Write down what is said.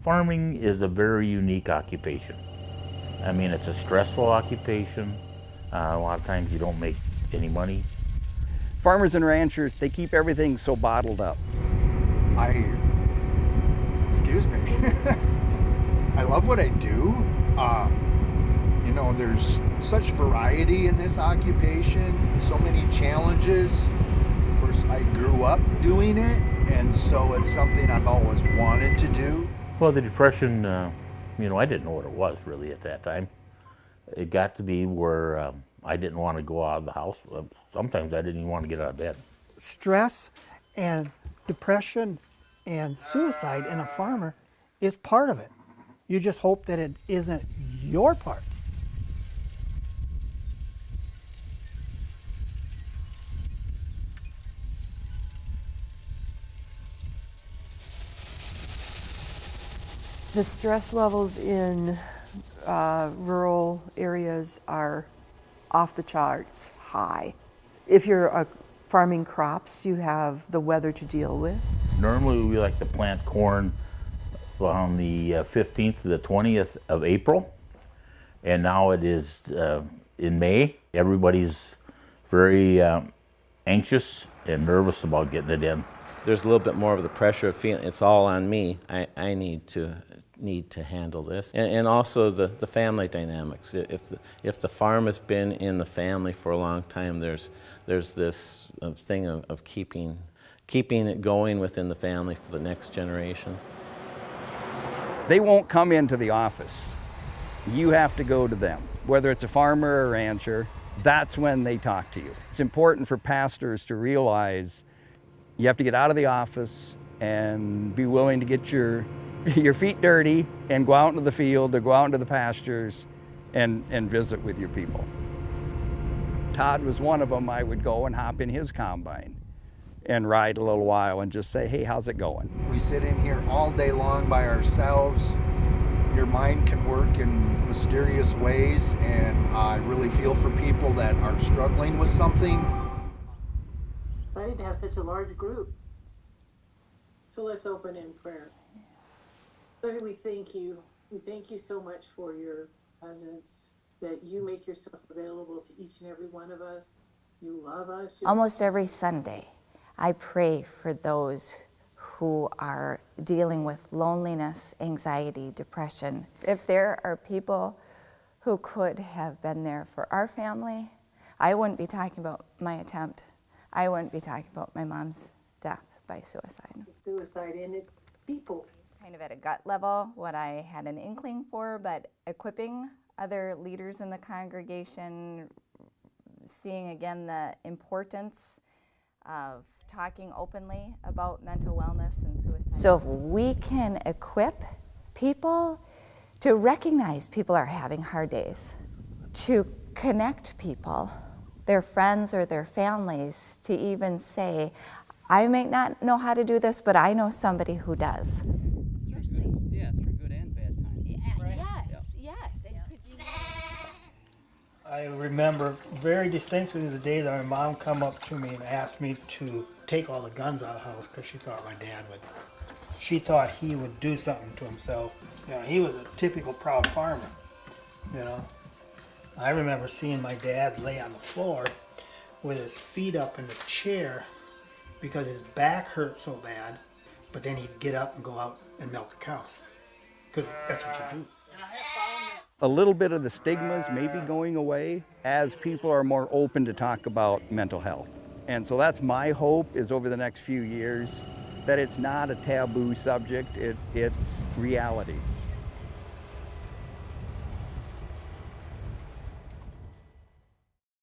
Farming is a very unique occupation. I mean, it's a stressful occupation. A lot of times you don't make any money. Farmers and ranchers, they keep everything so bottled up. Excuse me. I love what I do. You know, there's such variety in this occupation, so many challenges. Of course, I grew up doing it, and so it's something I've always wanted to do. Well, the Depression, you know, I didn't know what it was really at that time. It got to be where I didn't want to go out of the house. Sometimes I didn't even want to get out of bed. Stress and depression and suicide in a farmer is part of it. You just hope that it isn't your part. The stress levels in rural areas are off the charts high. If you're farming crops, you have the weather to deal with. Normally we like to plant corn on the 15th to the 20th of April, and now it is in May. Everybody's very anxious and nervous about getting it in. There's a little bit more of the pressure of feeling it's all on me. I need to handle this, and also the family dynamics. If the farm has been in the family for a long time, there's this thing of keeping it going within the family for the next generations. They won't come into the office. You have to go to them. Whether it's a farmer or a rancher, that's when they talk to you. It's important for pastors to realize you have to get out of the office and be willing to get your feet dirty and go out into the field or go out into the pastures and visit with your people. Todd was one of them. I would go and hop in his combine and ride a little while and just say, hey, how's it going? We sit in here all day long by ourselves. Your mind can work in mysterious ways, and I really feel for people that are struggling with something. Excited to have such a large group. So let's open in prayer. Lord, we thank you. We thank you so much for your presence, that you make yourself available to each and every one of us. You love us. Almost every Sunday, I pray for those who are dealing with loneliness, anxiety, depression. If there are people who could have been there for our family, I wouldn't be talking about my attempt. I wouldn't be talking about my mom's death by suicide. Suicide, and it's people. Kind of at a gut level, what I had an inkling for, but equipping other leaders in the congregation, seeing again the importance of talking openly about mental wellness and suicide. So if we can equip people to recognize people are having hard days, to connect people, their friends or their families, to even say, I may not know how to do this, but I know somebody who does. Especially, yeah, through good and bad times. Right? Yes. And could you... I remember very distinctly the day that my mom come up to me and asked me to take all the guns out of the house because she thought my dad would. She thought he would do something to himself. You know, he was a typical proud farmer, you know. I remember seeing my dad lay on the floor with his feet up in the chair because his back hurt so bad, but then he'd get up and go out and milk the cows, because that's what you do. A little bit of the stigmas may be going away as people are more open to talk about mental health. And so that's my hope, is over the next few years, that it's not a taboo subject, it's reality.